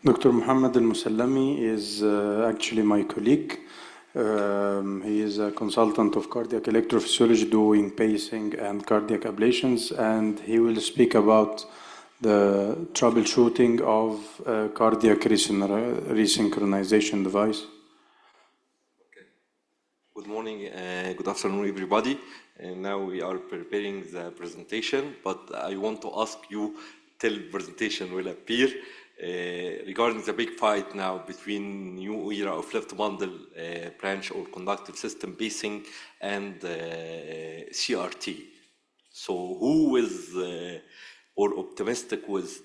Dr. Mohamed ElMosalamy is actually my colleague. He is a consultant of cardiac electrophysiology doing pacing and cardiac ablations, and he will speak about the troubleshooting of cardiac resynchronization device. Okay. Good morning, good afternoon, everybody. And now we are preparing the presentation, but I want to ask you till presentation will appear regarding the big fight now between new era of left bundle branch or conductive system pacing and CRT. So who is or optimistic with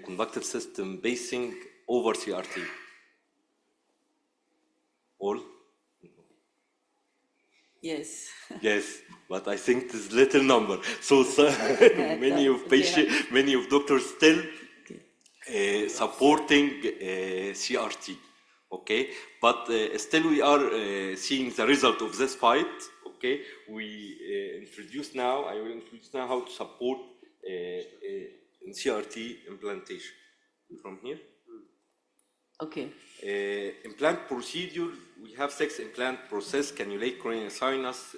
conductive system pacing over CRT? All? Yes. Yes, but I think this little number. So many of patients, many of doctors still supporting CRT. Okay, but still we are seeing the result of this fight. Okay, we introduce now. I will introduce now how to support in CRT implantation from here. Okay. Implant procedure, we have 6 implant process: cannulate coronary sinus,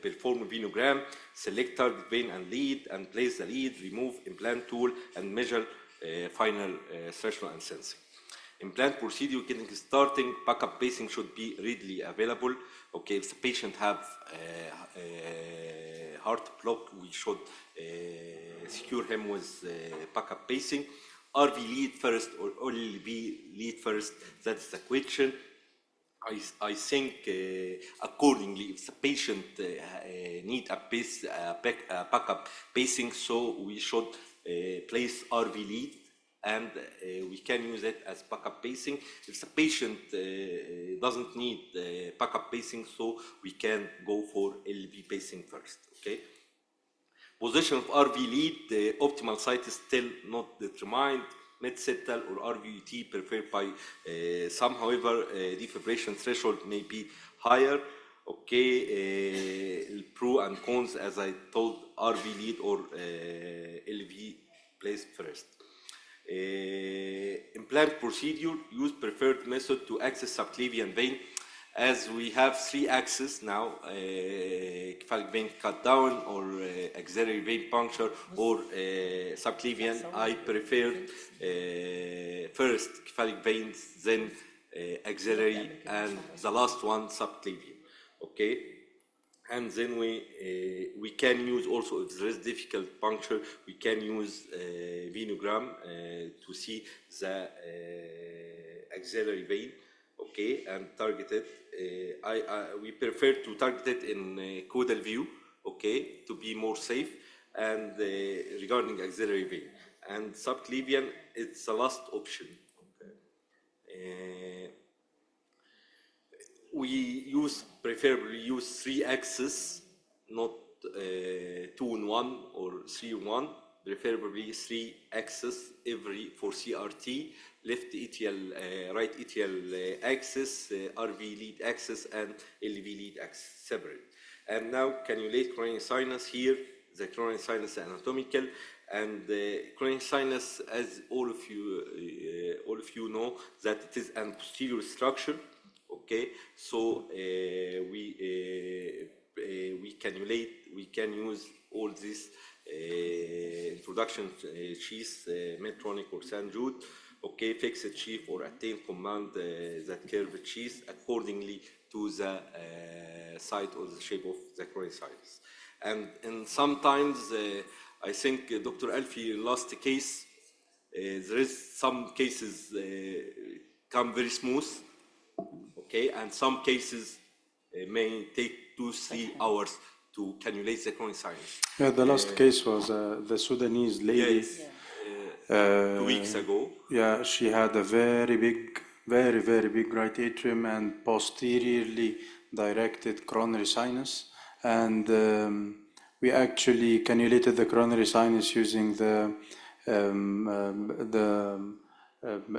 perform venogram, select target vein and lead, and place the lead, remove implant tool, and measure final threshold and sensing. Implant procedure getting starting, backup pacing should be readily available. Okay, if the patient have heart block, we should secure him with backup pacing. RV lead first or LV lead first? That's the question. I think accordingly, if the patient need a backup pacing, so we should place RV lead, and we can use it as backup pacing. If the patient doesn't need backup pacing, so we can go for LV pacing first. Okay. Position of RV lead, the optimal site is still not determined. Mid-septal or RVUT preferred by some. However, defibrillation threshold may be higher. Okay, pro and cons, as I told, RV lead or LV placed first. Implant procedure, use preferred method to access subclavian vein. As we have 3 axes now, cephalic vein cut down or axillary vein puncture or subclavian, I prefer first cephalic veins, then axillary, and the last one subclavian. Okay, and then we can use also, if there is difficult puncture, we can use venogram to see the axillary vein. Okay, and target it. We prefer to target it in caudal view, okay, to be more safe. And regarding axillary vein and subclavian, it's the last option. Okay. We preferably use 3 axes, not 2 in 1 or 3 in 1. Preferably 3 axes every for CRT. Left atrial, right atrial axis, RV lead axis, and LV lead axis separate. And now cannulate coronary sinus here. The coronary sinus is anatomical, and the coronary sinus, as all of you know, that it is an posterior structure. Okay, so we cannulate. We can use all these introduction sheaths, Medtronic or St. Jude. Okay, fixed sheath or attain command that curved sheath accordingly to the side or the shape of the coronary sinus. And sometimes I think Dr. Alfie last case, there is some cases come very smooth. Okay, and some cases may take 2-3 hours to cannulate the coronary sinus. Yeah, the last case was the Sudanese lady. Yes. 2 weeks ago. Yeah, she had a very big, very big right atrium and posteriorly directed coronary sinus, and we actually cannulated the coronary sinus using the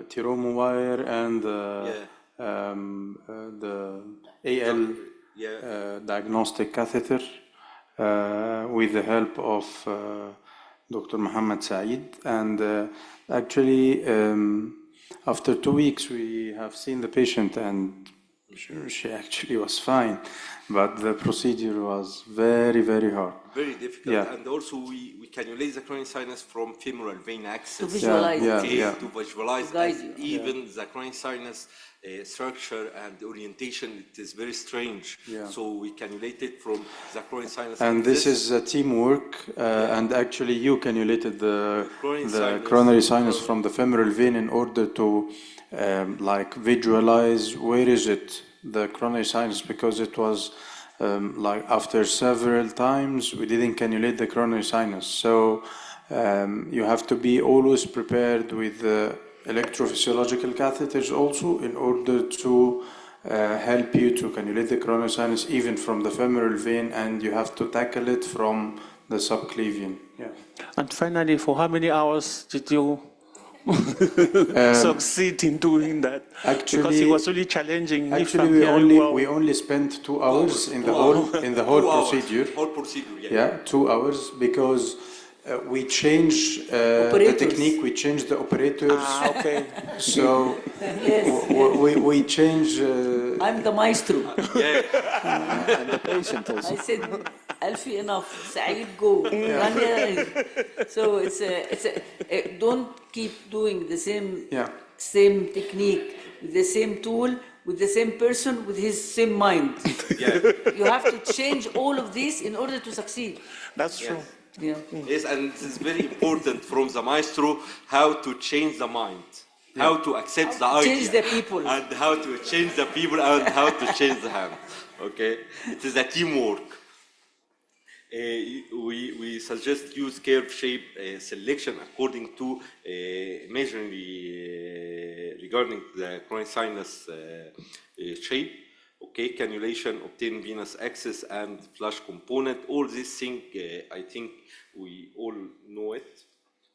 Tiromo wire and the AL diagnostic catheter with the help of Dr. Mohamed Saeed. And actually After 2 weeks, we have seen the patient, and she actually was fine, but the procedure was very, very hard. Very difficult, Yeah. and also we cannulate the coronary sinus from femoral vein axis. To visualize Yeah, Okay, yeah. to visualize, To guide as you. even the coronary sinus structure and orientation, it is very strange. Yeah. So we cannulate it from the coronary sinus. And this is a teamwork, and actually you cannulated the coronary sinus from the femoral vein in order to like visualize where is it, the coronary sinus, because it was like after several times we didn't cannulate the coronary sinus. So you have to be always prepared with the electrophysiological catheters also in order to help you to cannulate the coronary sinus even from the femoral vein, and you have to tackle it from the subclavian. Yeah. And finally, for how many hours did you succeed in doing that? Because it was really challenging. Actually, we only spent 2 hours in the whole procedure. Whole procedure, yeah. Yeah, 2 hours, because we changed the Operators. technique, we changed the operators. Okay. So we changed. I'm the maestro. And the patient also. I said, Alfie, enough. Saeed, go. So don't keep doing the same technique, with the same tool, with the same person, with his same mind. Yeah. You have to change all of this in order to succeed. That's true. Yeah. Yes, and it is very important from the maestro how to change the mind, how to accept the idea, Change the people. and how to change the people, and how to change the hand. Okay, it is a teamwork. We suggest use curve shape selection according to measuring regarding the coronary sinus shape. Okay, cannulation, obtain venous access, and flush component. All these things, I think we all know it.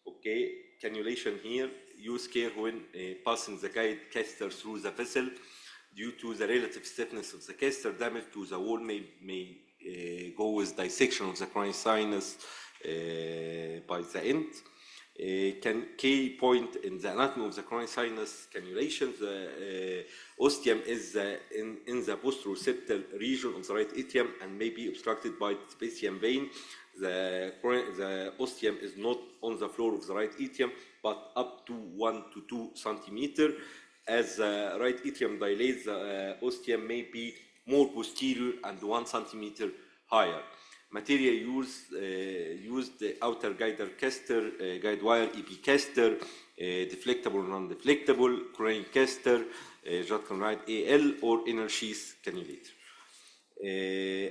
Okay, cannulation here. Use care when passing the guide catheter through the vessel. Due to the relative stiffness of the catheter, damage to the wall may go with dissection of the coronary sinus by the end. Key point in the anatomy of the coronary sinus cannulation, the ostium is in the posturociptal region of the right atrium and may be obstructed by the spacium vein. The ostium is not on the floor of the right atrium, but up to 1 to 2 centimeters. As the right atrium dilates, the ostium may be more posterior and 1 centimeter higher. Material used the outer guider caster, guide wire, EP caster, deflectable, non-deflectable, coronary caster, Jotcon right AL, or inner sheath cannulator.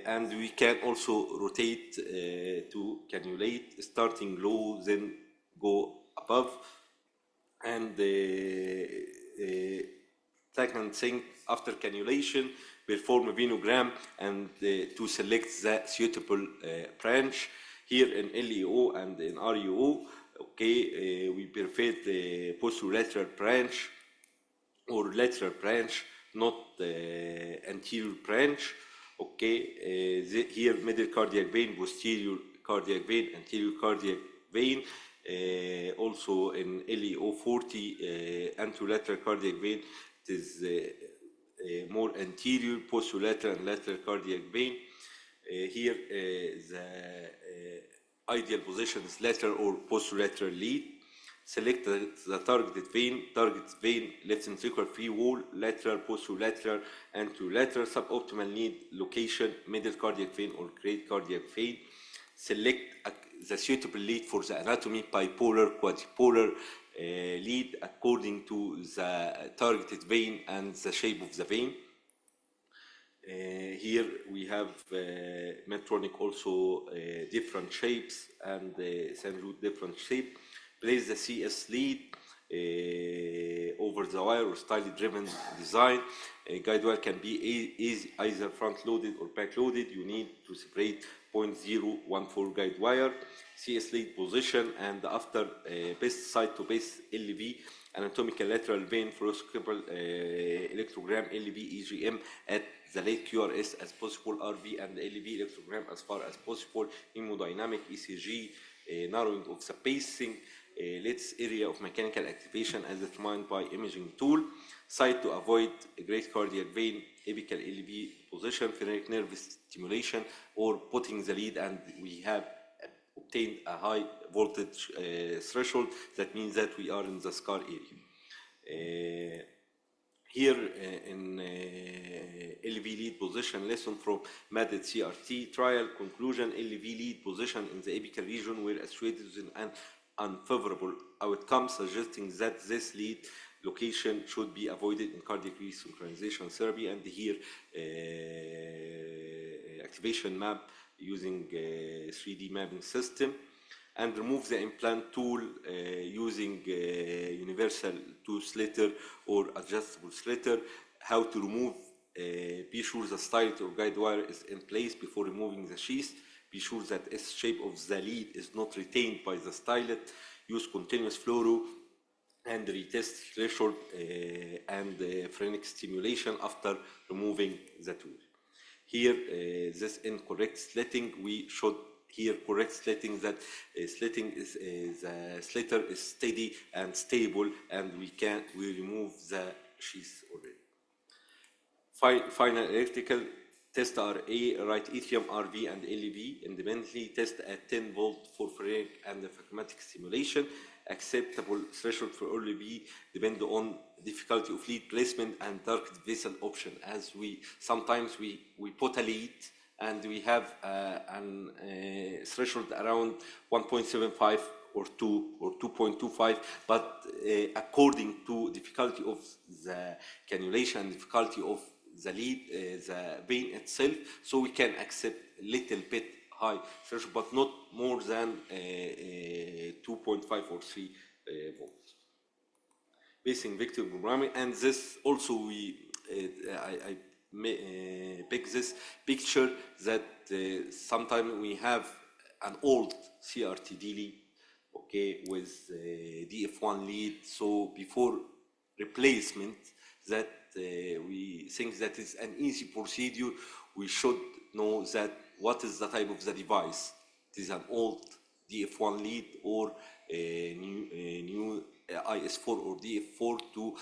And we can also rotate to cannulate, starting low, then go above. And second thing, after cannulation, perform a venogram and to select the suitable branch. Here in LEO and in REO, okay, we prefer the posterolateral branch or lateral branch, not anterior branch. Okay, here middle cardiac vein, posterior cardiac vein, anterior cardiac vein. Also in LEO 40, anterolateral cardiac vein, it is more anterior, posterolateral and lateral cardiac vein. Here the ideal position is lateral or posterolateral lead. Select the targeted vein, left ventricular free wall, lateral, posterolateral, anterolateral, suboptimal need location, middle cardiac vein or great cardiac vein. Select the suitable lead for the anatomy, bipolar, quadripolar lead according to the targeted vein and the shape of the vein. Here we have Medtronic also different shapes and Sandroot different shape. Place the CS lead over the wire or style driven design. Guide wire can be either front loaded or back loaded. You need to separate 0.014 guide wire, CS lead position, and after best side to base LV, anatomical lateral vein fluoroscopal electrogram LV EGM at the late QRS as possible, RV and LV electrogram as far as possible, hemodynamic ECG, narrowing of the pacing, latest area of mechanical activation as determined by imaging tool, site to avoid a great cardiac vein, apical LV position, phrenic nerve stimulation, or putting the lead, and we have obtained a high voltage threshold. That means that we are in the scar area. Here in LV lead position lesson from MADD CRT trial conclusion, LV lead position in the apical region were associated with an unfavorable outcome, suggesting that this lead location should be avoided in cardiac resynchronization therapy. And here activation map using 3D mapping system, and remove the implant tool using universal tooth sliotar or adjustable sliotar. How to remove? Be sure the stylet or guide wire is in place before removing the sheath. Be sure that the shape of the lead is not retained by the stylet. Use continuous fluoro and retest threshold and phrenic stimulation after removing the tool. Here, this incorrect slitting, we should here correct slitting, that slitting is the sliotar is steady and stable, and we remove the sheath already. Final electrical test RA, right atrium, RV, and LV independently. Test at 10 volt for phrenic and phacomatic stimulation. Acceptable threshold for LV depend on difficulty of lead placement and target vessel option. As sometimes we put a lead and we have a threshold around 1.75 or 2 or 2.25, but according to difficulty of the cannulation and difficulty of the lead, the vein itself, so we can accept a little bit high threshold, but not more than 2.5 or 3 volts. Basing vector programming, and this also I pick this picture that sometimes we have an old CRT lead, okay, with DF1 lead. So before replacement, that we think that is an easy procedure. We should know that what is the type of the device. It is an old DF1 lead or a new IS4 or DF4 to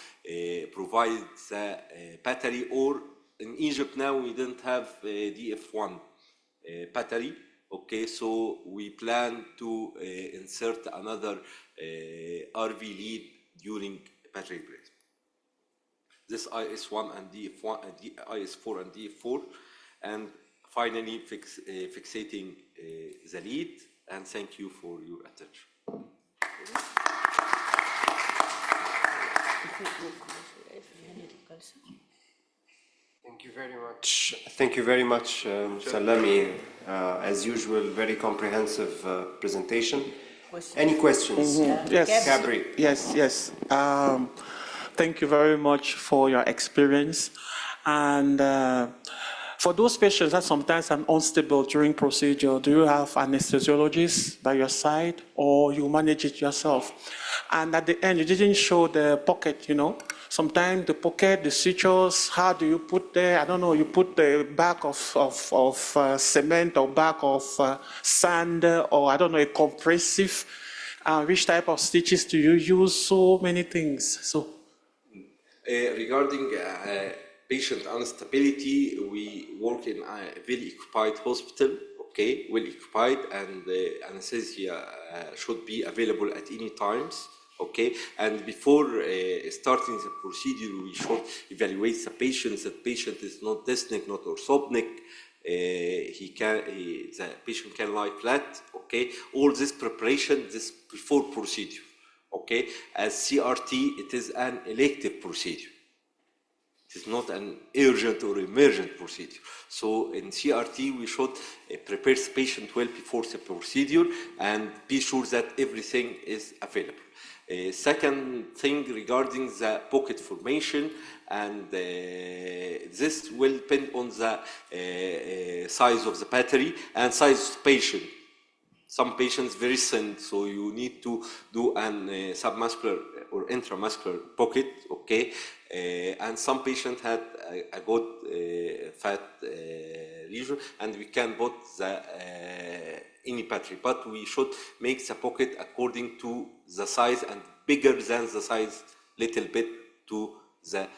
provide the battery, or in Egypt now we don't have DF1 battery. Okay, so we plan to insert another RV lead during battery replacement. This IS1 and DF1, IS4 and DF4, and finally fixating the lead. And thank you for your attention. Thank you very much. Thank you very much, Salami. As usual, very comprehensive presentation. Any questions? Yes. Gabri. Yes. Thank you very much for your experience. And for those patients that sometimes are unstable during procedure, do you have anesthesiologist by your side, or you manage it yourself? And at the end, you didn't show the pocket, you know. Sometimes the pocket, the sutures, how do you put there? I don't know, you put the back of cement or back of sand, or I don't know, a compressive. Which type of stitches do you use? So many things. So regarding patient instability, we work in a very occupied hospital, okay, well occupied, and anesthesia should be available at any times, okay. And before starting the procedure, we should evaluate the patient. The patient is not dyspneic, not orthopneic. The patient can lie flat, okay. All this preparation, this before procedure, okay. As CRT, it is an elective procedure. It is not an urgent or emergent procedure. So in CRT, we should prepare the patient well before the procedure and be sure that everything is available. Second thing regarding the pocket formation, and this will depend on the size of the battery and size of the patient. Some patients very thin, so you need to do an submuscular or intramuscular pocket, okay? And some patients had a good fat region, and we can put the any battery, but we should make the pocket according to the size and bigger than the size little bit to the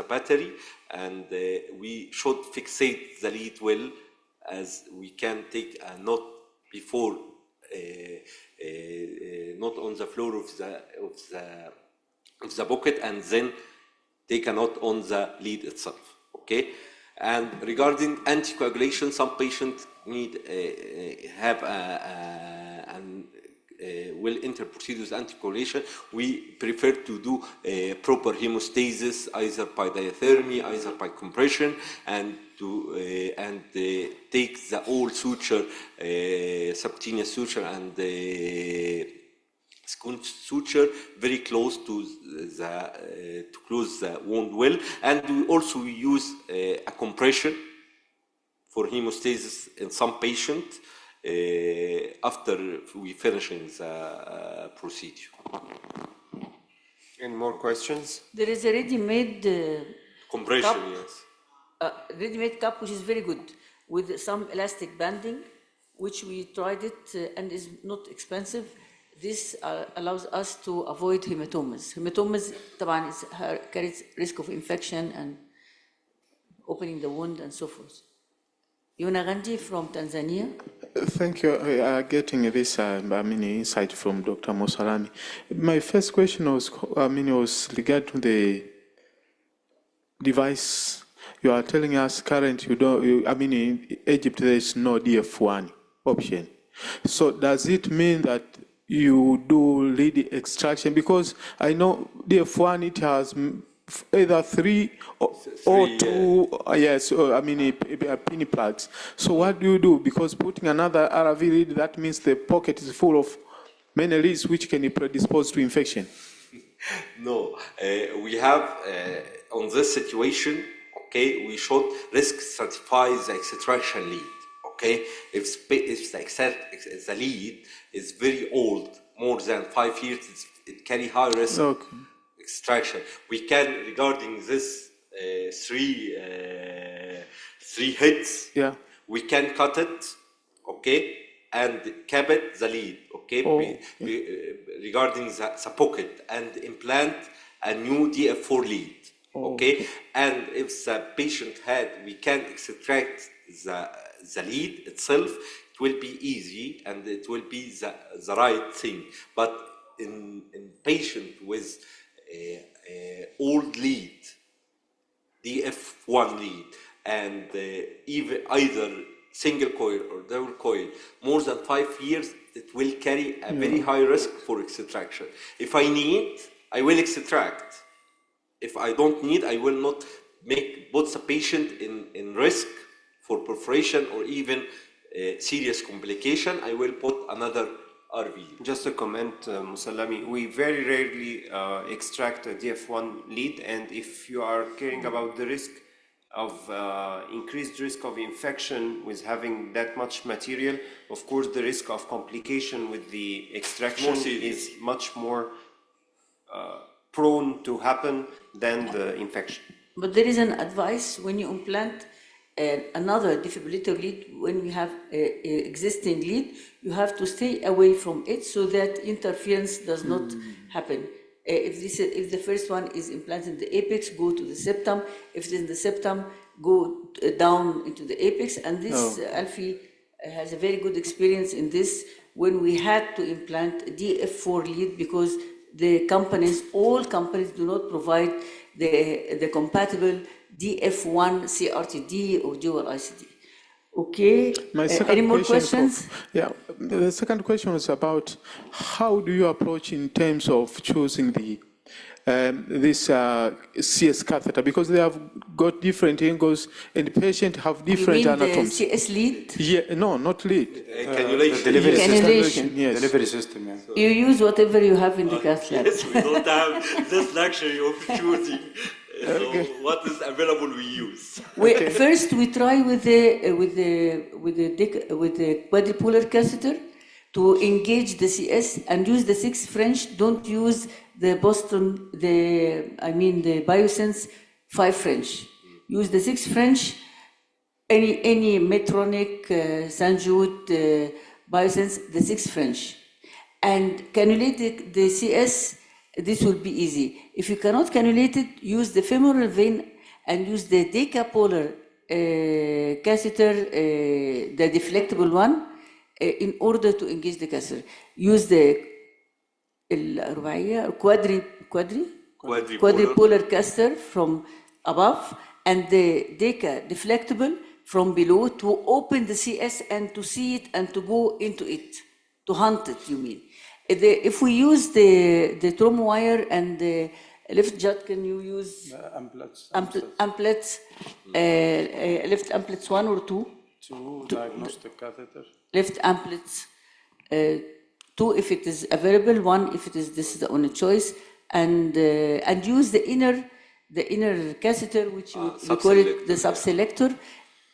battery, and we should fixate the lead well, as we can take a knot before, not on the floor of the pocket, and then take a knot on the lead itself. Okay. And regarding anticoagulation, some patients need have will interproceed with anticoagulation. We prefer to do proper hemostasis, either by diathermy, either by compression, and to take the old suture, subcutaneous suture, and scoon suture very close to to close the wound well. And we also use a compression for hemostasis in some patients after we finishing the procedure. Any more questions? There is a ready-made Compression, cup, yes. ready-made cup which is very good with some elastic banding, which we tried it and is not expensive. This allows us to avoid hematomas. Hematomas طبعا carries risk of infection and opening the wound and so forth. Yuna Gandhi from Tanzania. Thank you. Getting this insight from Dr. ElMosalamy. My first question was, was regarding the device. You are telling us currently in Egypt there is no DF1 option. So does it mean that you do lead extraction? Because I know DF1, it has either three or two, yes, penny plugs. So what do you do? Because putting another RV lead, that means the pocket is full of many leads which can predispose to infection. No, we have on this situation, okay, we should risk stratify the extraction lead. Okay, if the lead is very old, more than 5 years, it carry high risk extraction. We can, regarding this three hits, we can cut it, okay, and cap it the lead, okay, regarding the pocket, and implant a new DF4 lead, okay, and if the patient we can extract the lead itself, it will be easy and it will be the right thing. But in patient with old lead, DF1 lead, and even either single coil or double coil, more than 5 years, it will carry a very high risk for extraction. If I need, I will extract. If I don't need, I will not put the patient in risk for perforation or even serious complication. I will put another RV. Just a comment, ElMosalamy, we very rarely extract a DF1 lead, and if you are caring about the risk of increased risk of infection with having that much material, of course the risk of complication with the extraction is much more prone to happen than the infection. But there is an advice when you implant another defibrillator lead. When we have an existing lead, you have to stay away from it so that interference does not happen. If the first one is implanted in the apex, go to the septum. If it's in the septum, go down into the apex. And this, Alfie has a very good experience in this when we had to implant a DF4 lead, because all companies do not provide the compatible DF1 CRTD or dual ICD. Okay. Any more questions? The second question was about how do you approach in terms of choosing the this CS catheter, because they have got different angles and the patient have different anatomies. The CS lead? Yeah, no, not lead. Cannulation. Delivery Cannulation. system. Yes. Delivery system. Yeah. You use whatever you have in the cath lab. Yes, we don't have this luxury of choosing. So what is available we use. First, we try with the quadripolar catheter to engage the CS and use the 6 French. Don't use the the Biosense 5 French. Use the 6 French any Medtronic, Sanjut, Biosense, the 6 French. And cannulate the CS, this will be easy. If you cannot cannulate it, use the femoral vein and use the decapolar catheter, the deflectable one, in order to engage the catheter. Use the quadripolar catheter from above and the deca deflectable from below to open the CS and to see it and to go into it, to hunt it, you mean. If we use the trauma wire and the lift jet, can you use amplets, lift amplets 1 or 2? 2 diagnostic catheter. Lift amplets 2 if it is available, 1 if it is, this is the only choice, and use the inner catheter, which we call it the subselector,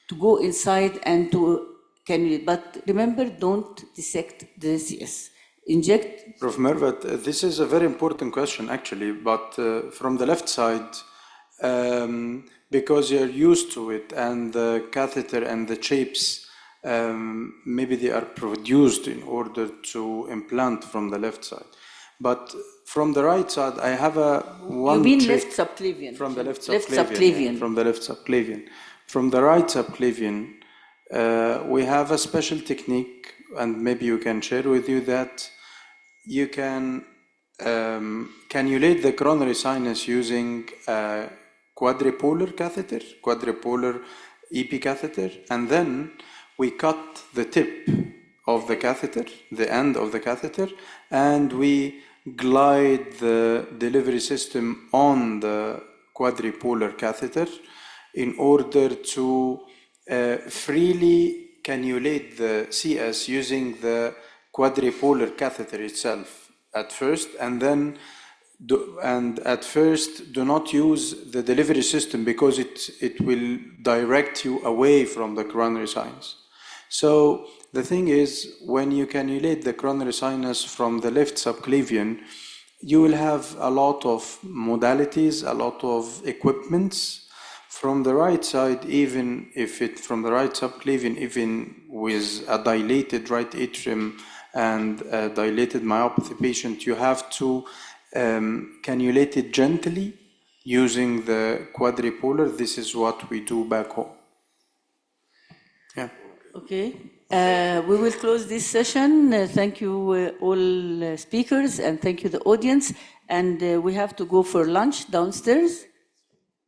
to go inside and to cannulate. But remember, don't dissect the CS. Inject. Prof. Mervat, this is a very important question actually, but from the left side, because you're used to it and the catheter and the shapes, maybe they are produced in order to implant from the left side. But from the right side, I have one. You mean trick. left subclavian? From the left subclavian. Left subclavian. From the left subclavian. From the right subclavian, we have a special technique, and maybe you can share with you that you can cannulate the coronary sinus using a quadripolar catheter, quadripolar EP catheter, and then we cut the tip of the catheter, the end of the catheter, and we glide the delivery system on the quadripolar catheter in order to freely cannulate the CS using the quadripolar catheter itself at first, and then at first do not use the delivery system because it will direct you away from the coronary sinus. So the thing is, when you cannulate the coronary sinus from the left subclavian, you will have a lot of modalities, a lot of equipments. From the right side, even if it from the right subclavian, even with a dilated right atrium and a dilated myopathy patient, you have to cannulate it gently using the quadripolar. This is what we do back home. Yeah. Okay. We will close this session. Thank you all speakers, and thank you the audience. And we have to go for lunch downstairs.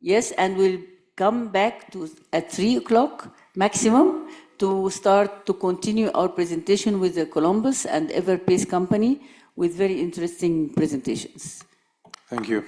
Yes, and we'll come back at 3 o'clock maximum to start to continue our presentation with the Columbus and Everpace company with very interesting presentations. Thank you.